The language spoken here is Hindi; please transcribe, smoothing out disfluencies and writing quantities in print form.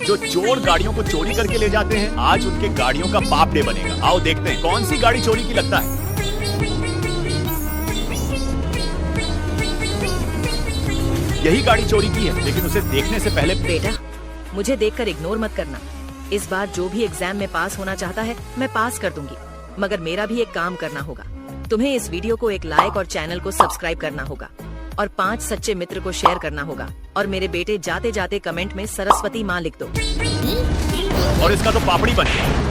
जो चोर गाड़ियों को चोरी करके ले जाते हैं, आज उनके गाड़ियों का बाप डे बनेगा। आओ देखते हैं कौन सी गाड़ी चोरी की लगता है। यही गाड़ी चोरी की है, लेकिन उसे देखने से पहले। बेटा, मुझे देखकर इग्नोर मत करना। इस बार जो भी एग्जाम में पास होना चाहता है मैं पास कर दूंगी, मगर मेरा भी एक काम करना होगा। तुम्हें इस वीडियो को एक लाइक और चैनल को सब्सक्राइब करना होगा और 5 सच्चे मित्र को शेयर करना होगा। और मेरे बेटे, जाते जाते कमेंट में सरस्वती माँ लिख दो। और इसका तो पापड़ी बन गया।